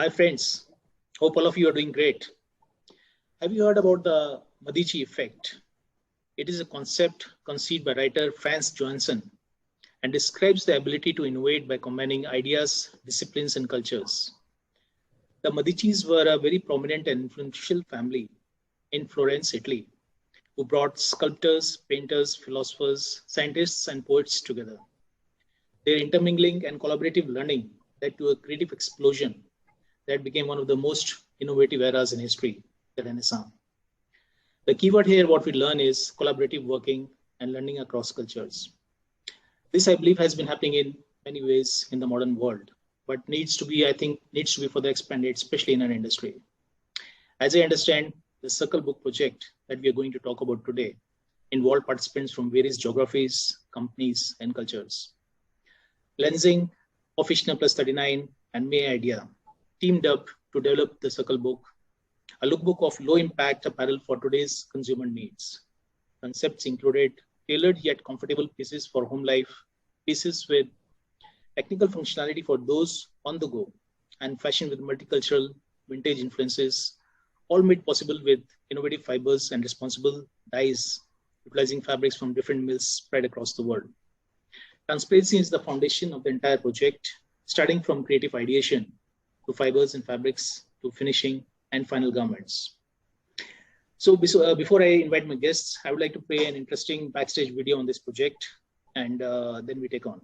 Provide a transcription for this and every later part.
Hi friends, hope all of you are doing great. Have you heard about the Madichi Effect? It is a concept conceived by writer Franz Johansson and describes the ability to innovate by combining ideas, disciplines, and cultures. The Medicis were a very prominent and influential family in Florence, Italy, who brought sculptors, painters, philosophers, scientists, and poets together. Their intermingling and collaborative learning led to a creative explosion that became one of the most innovative eras in history, the Renaissance. The keyword here, what we learn, is collaborative working and learning across cultures. This, I believe, has been happening in many ways in the modern world, but needs to be further expanded, especially in our industry. As I understand, the Circle Book project that we are going to talk about today involved participants from various geographies, companies, and cultures. LENZING, OFFICINA+39, and MEIDEA teamed up to develop the Circle Book, a lookbook of low-impact apparel for today's consumer needs. Concepts included tailored yet comfortable pieces for home life, pieces with technical functionality for those on the go, and fashion with multicultural vintage influences, all made possible with innovative fibers and responsible dyes, utilizing fabrics from different mills spread across the world. Transparency is the foundation of the entire project, starting from creative ideation to fibers and fabrics to finishing and final garments. So before I invite my guests, I would like to play an interesting backstage video on this project, and then we take on.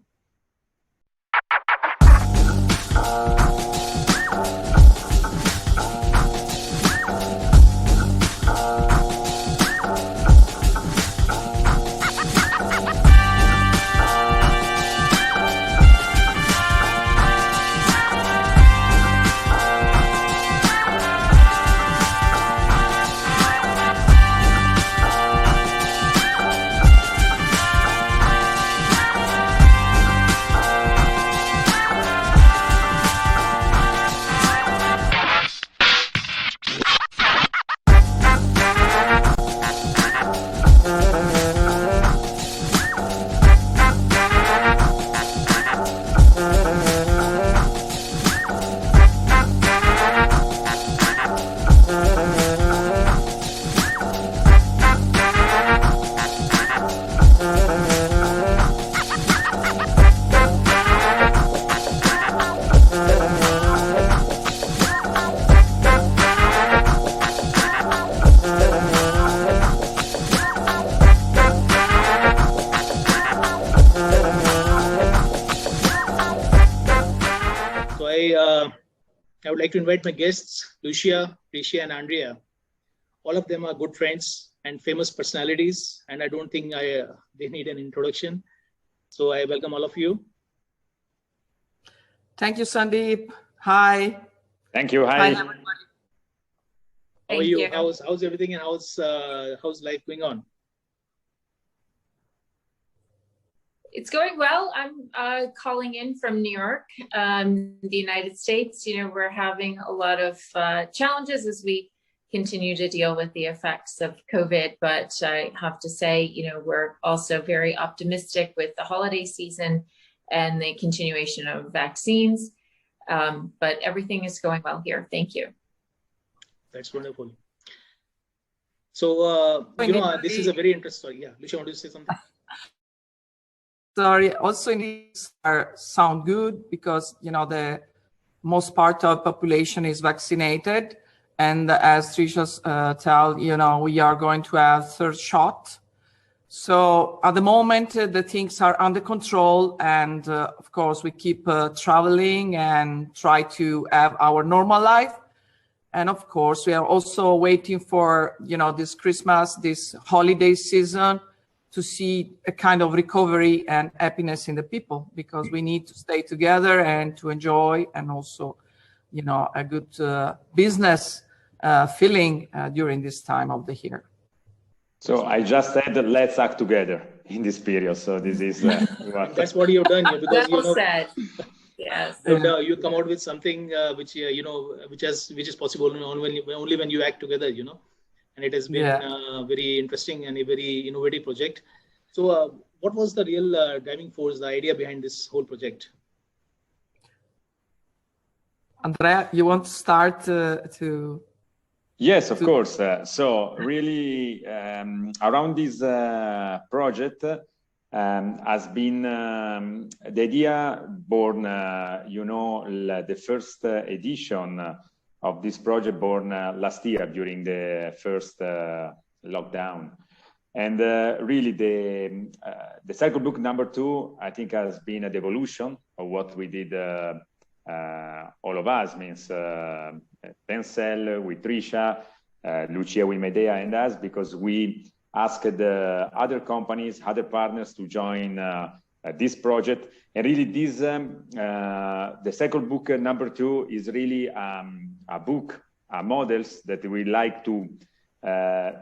I would like to invite my guests, Lucia, Tricia, and Andrea. All of them are good friends and famous personalities, and I don't think they need an introduction. So I welcome all of you. Thank you, Sandeep. Hi. Thank you. Hi. Hi, everybody. How are you? How's everything, and how's life going on? It's going well. I'm calling in from New York, the United States. You know, we're having a lot of challenges as we continue to deal with the effects of COVID. But I have to say, you know, we're also very optimistic with the holiday season and the continuation of vaccines. But everything is going well here. Thank you. That's wonderful. So, this is a very interesting. Yeah, Lucia, want to say something? Sorry, also needs sound good because, you know, the most part of population is vaccinated. And as Tricia tell, you know, we are going to have third shot. So at the moment, the things are under control. And of course, we keep traveling and try to have our normal life. And of course, we are also waiting for, you know, this Christmas, this holiday season, to see a kind of recovery and happiness in the people, because we need to stay together and to enjoy, and also, you know, a good business feeling during this time of the year. So I just said, let's act together in this period. So this is that's what you've done here, because well said. Yes. You come out with something which is possible only when you act together, you know. And it has been very interesting and a very innovative project. So what was the real driving force, the idea behind this whole project? Andrea, you want to start to? Yes, of course. So really, around this project has been the idea born, the first edition of this project born last year during the first lockdown. And really the cycle book number 2, I think, has been a devolution of what we did, all of us, means Tencel with Tricia, Lucia with MEIDEA and us, because we asked other companies, other partners to join this project. And really this, the cycle book number 2 is really a book, models that we like to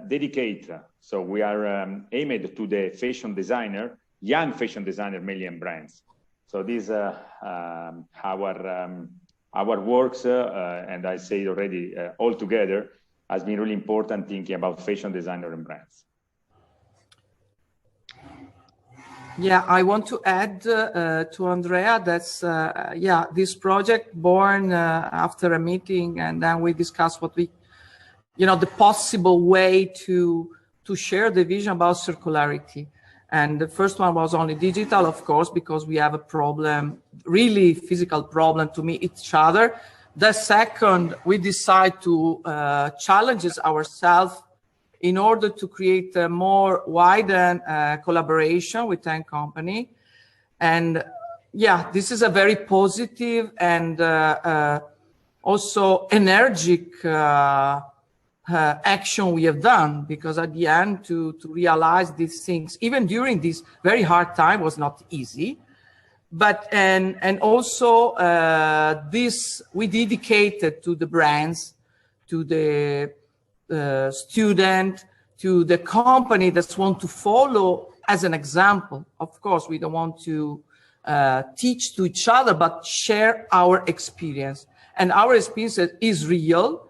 dedicate. So we are aimed to the fashion designer, young fashion designer, mainly and brands. So these our works, and I say already all together, has been really important thinking about fashion designer and brands. Yeah, I want to add to Andrea, that's, this project born after a meeting, and then we discussed what we, the possible way to share the vision about circularity. And the first one was only digital, of course, because we have a problem, really physical problem to meet each other. The second, we decide to challenge ourselves in order to create a more widened collaboration with 10 companies. And yeah, this is a very positive and also energetic action we have done, because at the end to realize these things, even during this very hard time, was not easy. But and also this we dedicated to the brands, to the student, to the company that want to follow as an example. Of course, we don't want to teach to each other, but share our experience. And our experience is real.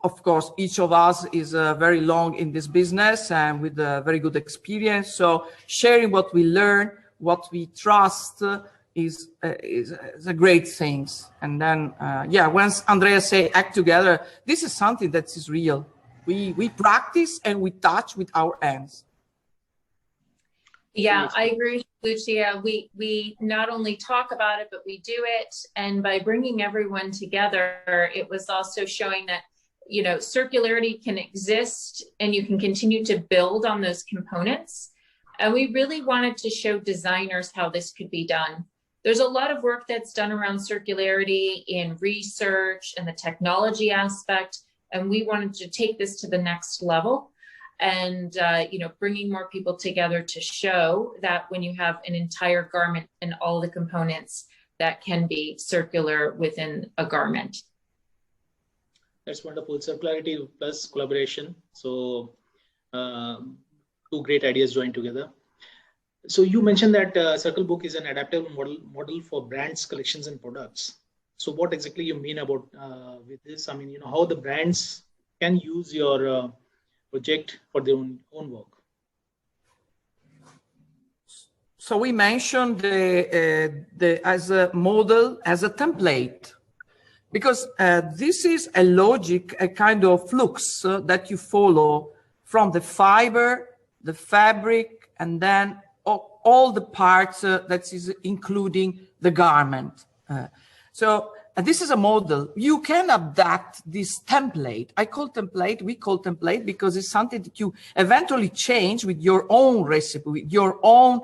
Of course, each of us is very long in this business and with a very good experience. So sharing what we learn, what we trust is a great thing. And then, once Andrea say act together, this is something that is real. We practice and we touch with our hands. Yeah, I agree, Lucia. We not only talk about it, but we do it. And by bringing everyone together, it was also showing that circularity can exist and you can continue to build on those components. And we really wanted to show designers how this could be done. There's a lot of work that's done around circularity in research and the technology aspect. And we wanted to take this to the next level and, bringing more people together to show that when you have an entire garment and all the components that can be circular within a garment. That's wonderful. Circularity plus collaboration. So two great ideas joined together. So you mentioned that Circle Book is an adaptable model for brands, collections, and products. So what exactly you mean about with this? I mean, how the brands can use your project for their own work. So we mentioned the as a model, as a template. Because this is a logic, a kind of flux that you follow from the fiber, the fabric, and then all the parts that is including the garment. So this is a model. You can adapt this template. We call template because it's something that you eventually change with your own recipe, with your own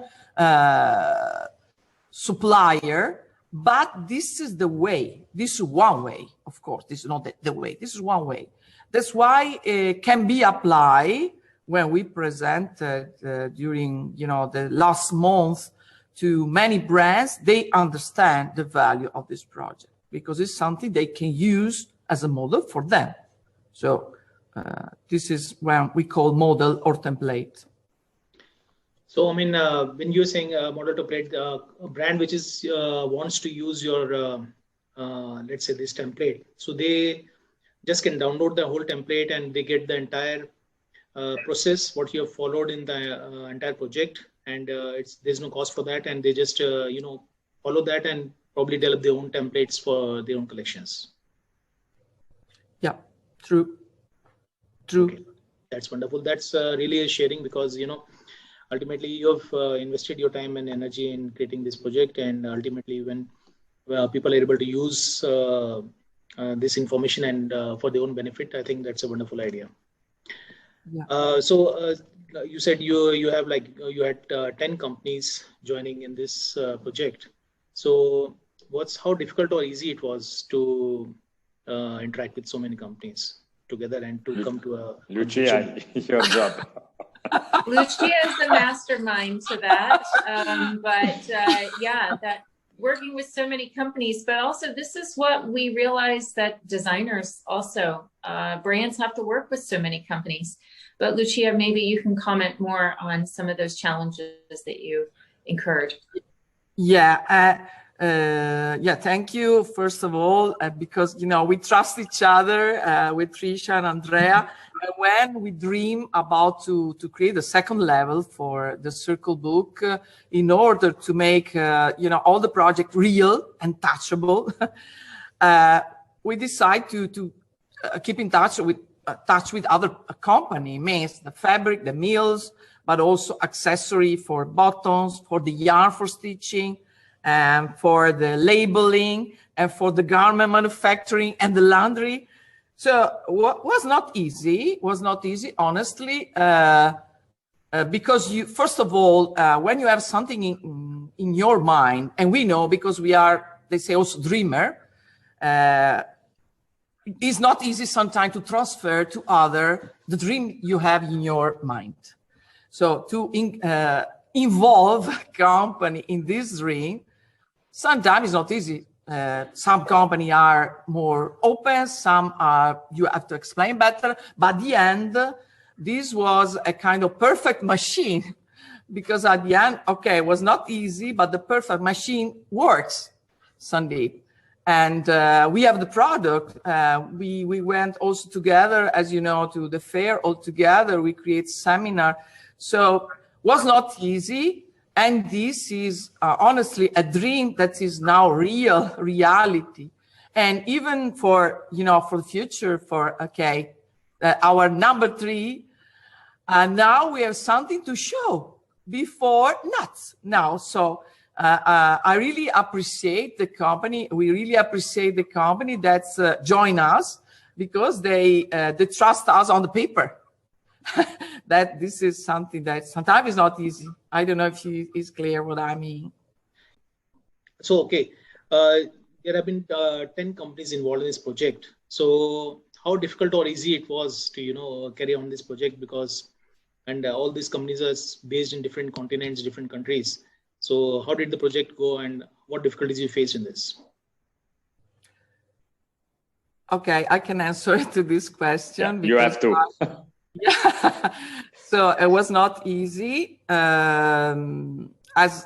supplier. But this is the way. This is one way, of course. This is not the way. This is one way. That's why it can be applied when we present during the last month to many brands. They understand the value of this project because it's something they can use as a model for them. So this is when we call model or template. So, I mean, when you're saying model template, a brand which is wants to use your, let's say this template, so they just can download the whole template and they get the entire process, what you have followed in the entire project, and there's no cost for that, and they just follow that and probably develop their own templates for their own collections. Yeah, true. Okay. That's wonderful. That's really a sharing, because ultimately you have invested your time and energy in creating this project, and ultimately when people are able to use this information and for their own benefit, I think that's a wonderful idea. Yeah. So you said you have you had 10 companies joining in this project. So how difficult or easy it was to interact with so many companies together and to come to a Lucia, your job. Lucia is the mastermind to that, yeah, that working with so many companies, but also this is what we realize, that designers also, brands have to work with so many companies. But Lucia, maybe you can comment more on some of those challenges that you incurred. Yeah. Thank you, first of all, because, we trust each other with Tricia and Andrea. And when we dream about to create a second level for the Circle book, in order to make, all the project real and touchable, we decide to keep in touch with other company, means the fabric, the mills, but also accessory for buttons, for the yarn for stitching, and for the labeling, and for the garment manufacturing and the laundry. So was not easy, honestly, because first of all, when you have something in your mind, and we know, because we are, they say, also dreamer, it's not easy sometimes to transfer to the dream you have in your mind. So to involve a company in this dream, sometimes it's not easy. Some companies are more open, some are, you have to explain better. But at the end, this was a kind of perfect machine, because at the end, okay, it was not easy, but the perfect machine works, Sandeep. And we have the product. We went also together, as you know, to the fair all together. We create seminar. So was not easy. And this is honestly a dream that is now reality. And even for, for the future, for, our number 3, now we have something to show, before not now. So I really appreciate the company. We really appreciate the company that's joined us, because they trust us on the paper. That this is something that sometimes is not easy. I don't know if it's clear what I mean. So, okay, there have been 10 companies involved in this project. So how difficult or easy it was to, carry on this project, because, and all these companies are based in different continents, different countries. So how did the project go, and what difficulties you faced in this? Okay, I can answer to this question. Yeah, you have to. Yeah. So it was not easy. As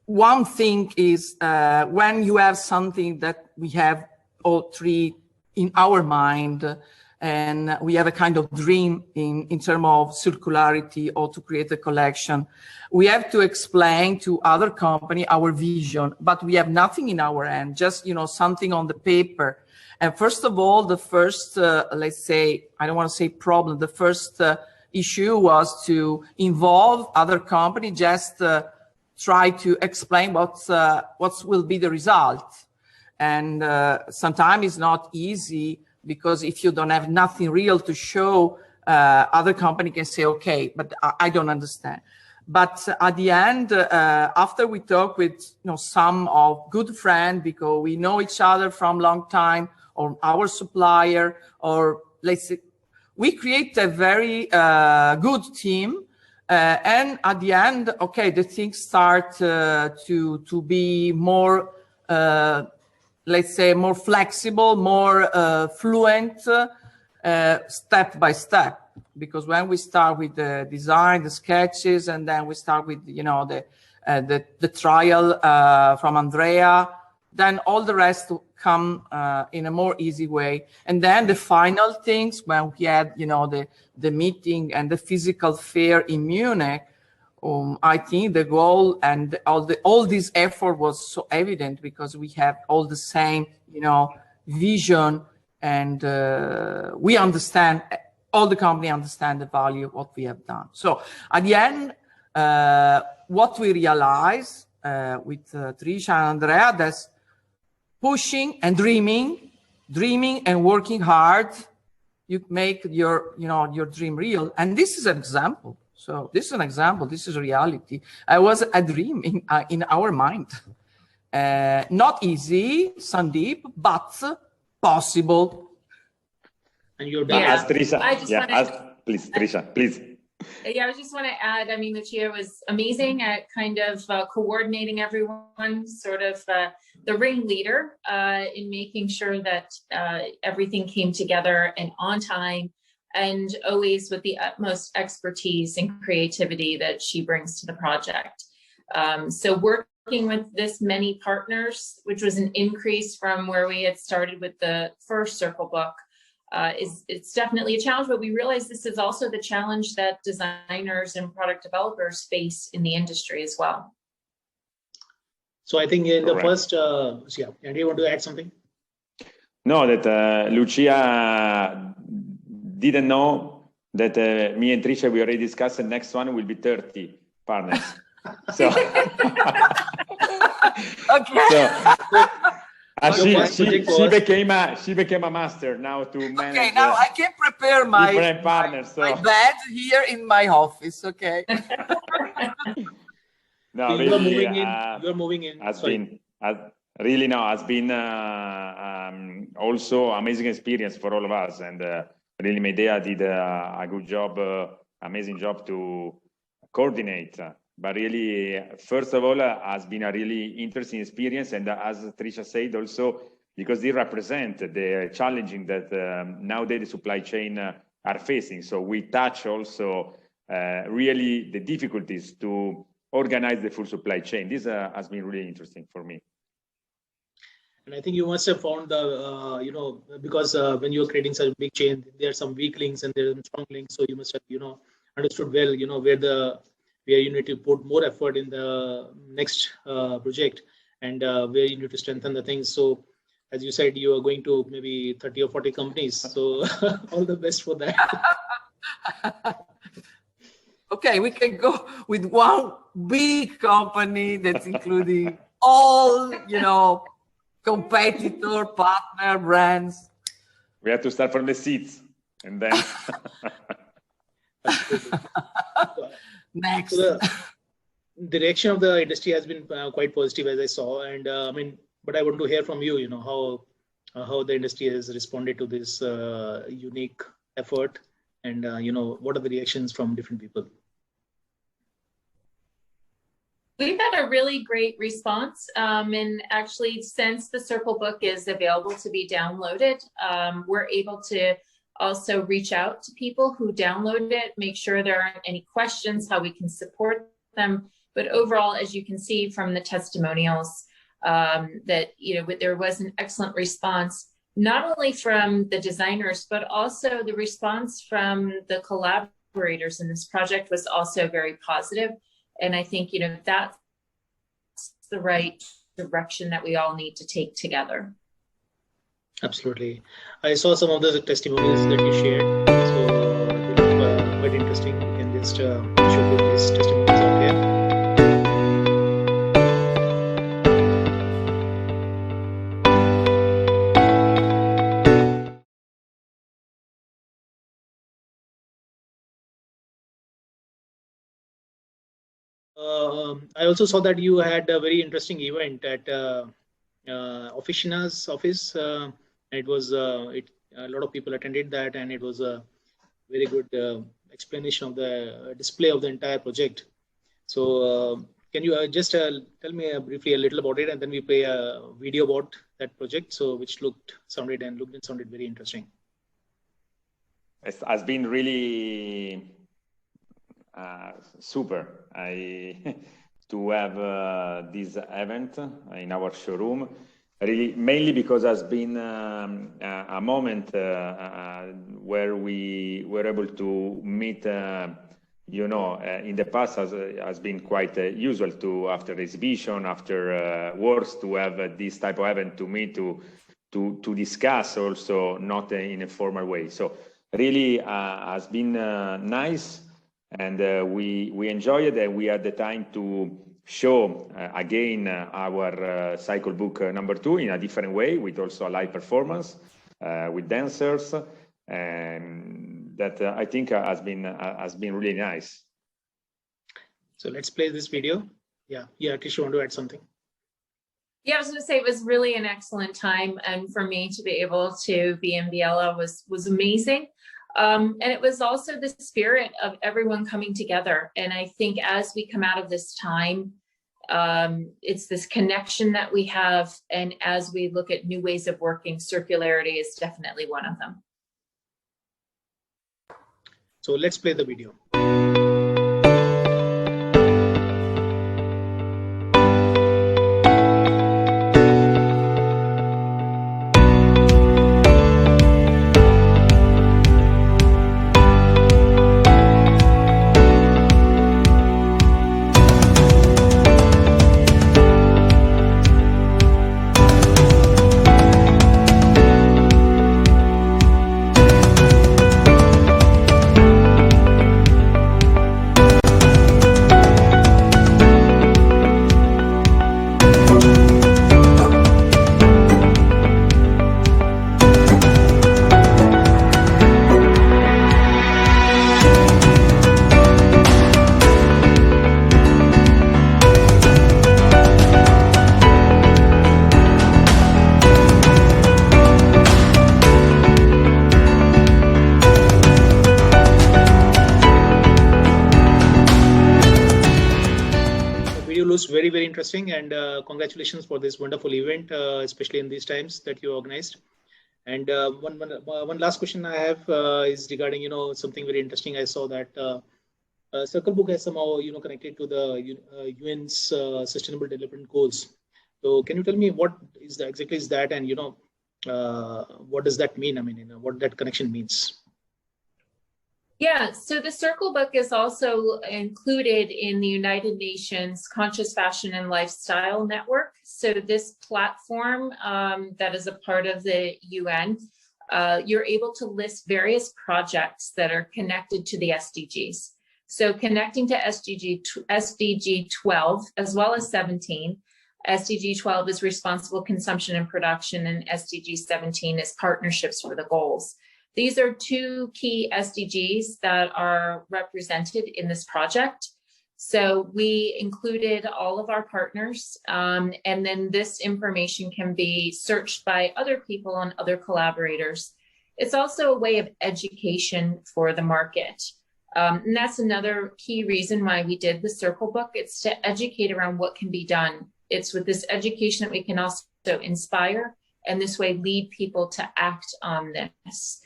one thing is, when you have something that we have all 3 in our mind, and we have a kind of dream in terms of circularity or to create a collection, we have to explain to other company our vision, but we have nothing in our hand, just, something on the paper. And first of all, the first, let's say, I don't want to say problem, the first issue was to involve other company, just try to explain what will be the result. And sometimes it's not easy, because if you don't have nothing real to show, other company can say, okay, but I don't understand. But at the end, after we talk with some of good friends, because we know each other from long time, or our supplier, or let's say, we create a very good team. And at the end, okay, the things start to be more, let's say, more flexible, more fluent, step by step. Because when we start with the design, the sketches, and then we start with, the trial from Andrea, then all the rest come in a more easy way. And then the final things, when we had, the meeting and the physical fair in Munich, I think the goal and all this effort was so evident because we have all the same, vision, and we understand, all the company understand the value of what we have done. So at the end, what we realize with Tricia and Andrea, that's pushing and dreaming and working hard, you make your dream real. And this is an example. So this is an example. This is reality. I was a dream in our mind. Not easy, Sandeep, but possible. And you're done. As Tricia, please, Tricia, please. Yeah, I just want to add, Lucia was amazing at kind of coordinating everyone, sort of the ringleader in making sure that everything came together and on time, and always with the utmost expertise and creativity that she brings to the project. So working with this many partners, which was an increase from where we had started with the first Circle book, it's definitely a challenge, but we realize this is also the challenge that designers and product developers face in the industry as well. So I think in the first, Andrea, you want to add something? No, that Lucia didn't know that me and Tricia, we already discussed the next one will be 30 partners. So, okay. She became a master now to manage. Okay, now I can prepare my different partners. my bed here in my office. Okay. No, so really, you're moving in. Has been also amazing experience for all of us, and really MEIDEA did a good job, amazing job to coordinate. But really, first of all, has been a really interesting experience. And as Tricia said, also because they represent the challenging that nowadays the supply chain are facing. So we touch also really the difficulties to organize the full supply chain. This has been really interesting for me. And I think you must have found the, because when you're creating such a big chain, there are some weak links and there are some strong links. So you must have, understood well, where you need to put more effort in the next project, and where you need to strengthen the things. So as you said, you are going to maybe 30 or 40 companies. So all the best for that. Okay, we can go with one big company that's including all, competitor, partner, brands. We have to start from the seats and then. Next. So the reaction of the industry has been quite positive, as I saw, and but I want to hear from you. How the industry has responded to this unique effort, and what are the reactions from different people? We've had a really great response, and actually, since the Circle book is available to be downloaded, we're able to also reach out to people who download it, make sure there aren't any questions, how we can support them. But overall, as you can see from the testimonials, that there was an excellent response, not only from the designers, but also the response from the collaborators in this project was also very positive. And I think that's the right direction that we all need to take together. Absolutely. I saw some of the testimonials that you shared, so they look quite interesting. You can just show these testimonials out here. I also saw that you had a very interesting event at Officina's office. It was a lot of people attended that, and it was a very good explanation of the display of the entire project. So can you just tell me briefly a little about it, and then we play a video about that project, so which sounded very interesting. It has been really super to have this event in our showroom. Really, mainly because it has been a moment where we were able to meet you know, in the past has been quite usual to, after exhibition, after works, to have this type of event to meet, to discuss also, not in a formal way. So really has been nice, and we enjoyed it, and we had the time to show again our cycle book #2 in a different way, with also a live performance with dancers, and that I think has been really nice. So let's play this video. Yeah, Tricia, want to add something? Yeah, I was going to say it was really an excellent time, and for me to be able to be in Biella was amazing. And it was also the spirit of everyone coming together. And I think as we come out of this time, it's this connection that we have, and as we look at new ways of working, circularity is definitely one of them. So let's play the video. Very, very interesting, and congratulations for this wonderful event, especially in these times that you organized. And one last question I have is regarding, you know, something very interesting. I saw that Circle Book has somehow, you know, connected to the UN's Sustainable Development Goals. So can you tell me what is exactly is that, and you know, what does that mean? I mean, you know, what that connection means. Yeah, so the Circle Book is also included in the United Nations Conscious Fashion and Lifestyle Network. So this platform that is a part of the UN, you're able to list various projects that are connected to the SDGs. So connecting to SDG 12 as well as 17. SDG 12 is responsible consumption and production, and SDG 17 is partnerships for the goals. These are two key SDGs that are represented in this project. So we included all of our partners, and then this information can be searched by other people and other collaborators. It's also a way of education for the market. And that's another key reason why we did the Circle Book. It's to educate around what can be done. It's with this education that we can also inspire, and this way lead people to act on this.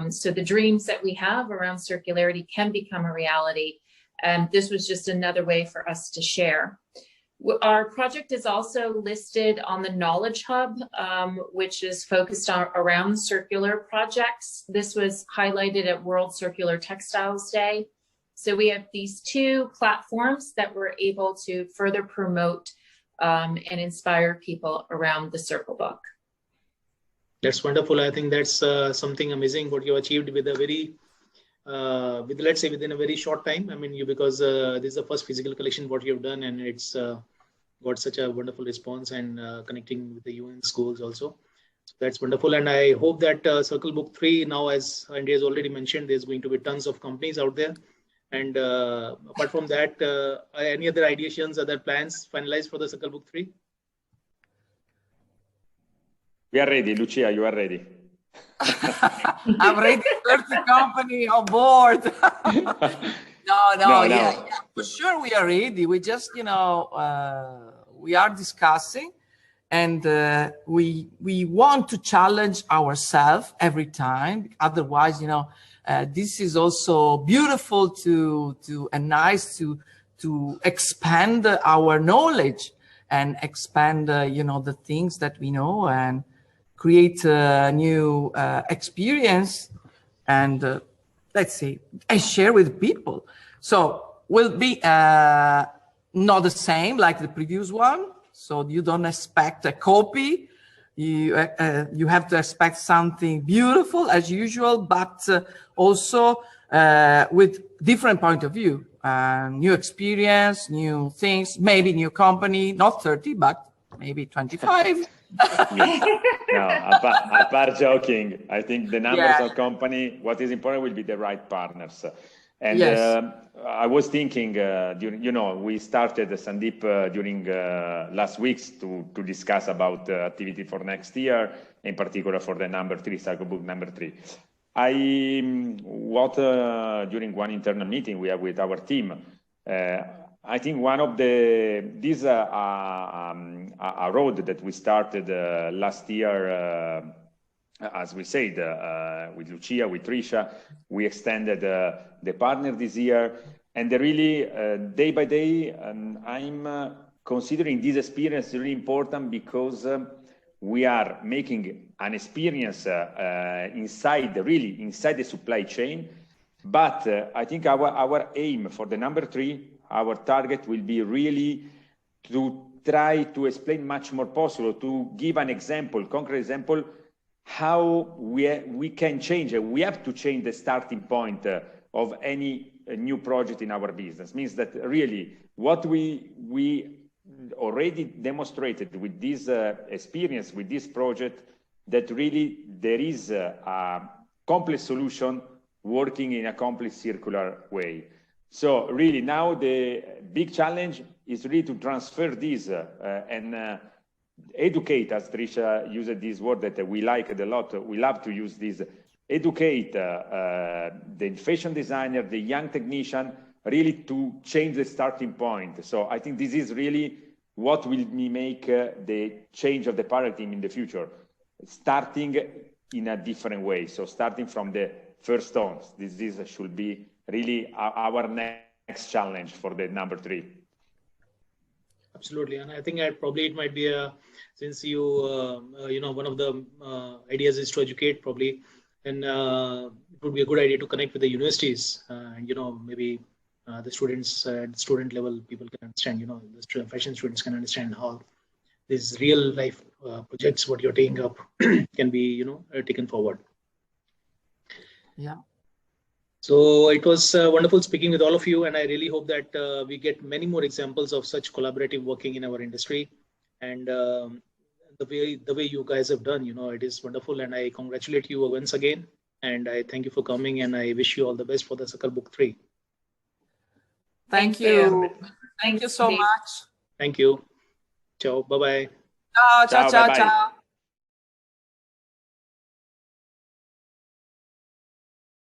So the dreams that we have around circularity can become a reality. And this was just another way for us to share. Our project is also listed on the Knowledge Hub, which is focused on around circular projects. This was highlighted at World Circular Textiles Day. So we have these two platforms that we're able to further promote and inspire people around the Circle Book. That's wonderful. I think that's something amazing what you achieved with a very, let's say within a very short time. I mean, because this is the first physical collection what you've done, and it's got such a wonderful response, and connecting with the UN goals also. So that's wonderful. And I hope that Circle Book 3 now, as Andrea has already mentioned, there's going to be tons of companies out there. And apart from that, any other ideations, other plans finalized for the Circle Book 3? We are ready, Lucia, you are ready. I'm ready, 30 company on board. No, yeah, for sure we are ready. We just, you know, we are discussing, and we want to challenge ourselves every time. Otherwise, you know, this is also beautiful and nice to expand our knowledge and expand, you know, the things that we know, and create a new experience, and let's say, and share with people. So will be not the same like the previous one. So you don't expect a copy. You have to expect something beautiful as usual, but also with different point of view, new experience, new things, maybe new company, not 30, but maybe 25. No, apart joking, I think the numbers of company, what is important will be the right partners. And I was thinking, during, we started Sandeep during last weeks to discuss about activity for next year, in particular for the number 3, cycle book number 3. During one internal meeting we have with our team, I think one of this a road that we started last year, as we said, with Lucia, with Tricia, we extended the partner this year, and really day by day, I'm considering this experience really important because we are making an experience inside the supply chain. But I think our aim for the number 3, our target will be really to try to explain much more possible, to give an example, concrete example, how we can change it. We have to change the starting point of any new project in our business. Means that really what we already demonstrated with this experience, with this project, that really there is a complex solution working in a complex circular way. So really now the big challenge is really to transfer this and educate, as Tricia used this word that we liked a lot, we love to use this, educate the fashion designer, the young technician, really to change the starting point. So I think this is really what will make the change of the paradigm in the future, starting in a different way. So starting from the first stones, this should be really our next challenge for the number 3. Absolutely, and I think it might be since you one of the ideas is to educate probably, and it would be a good idea to connect with the universities, and maybe the students at student level, people can understand, the fashion students can understand how these real life projects, what you're taking up, can be taken forward. Yeah. So it was wonderful speaking with all of you, and I really hope that we get many more examples of such collaborative working in our industry. And the way you guys have done, it is wonderful, and I congratulate you once again. And I thank you for coming, and I wish you all the best for the Cycle Book 3. Thank you. Thank you so much. Thank you. Ciao. Bye-bye. Ciao, ciao, ciao, ciao.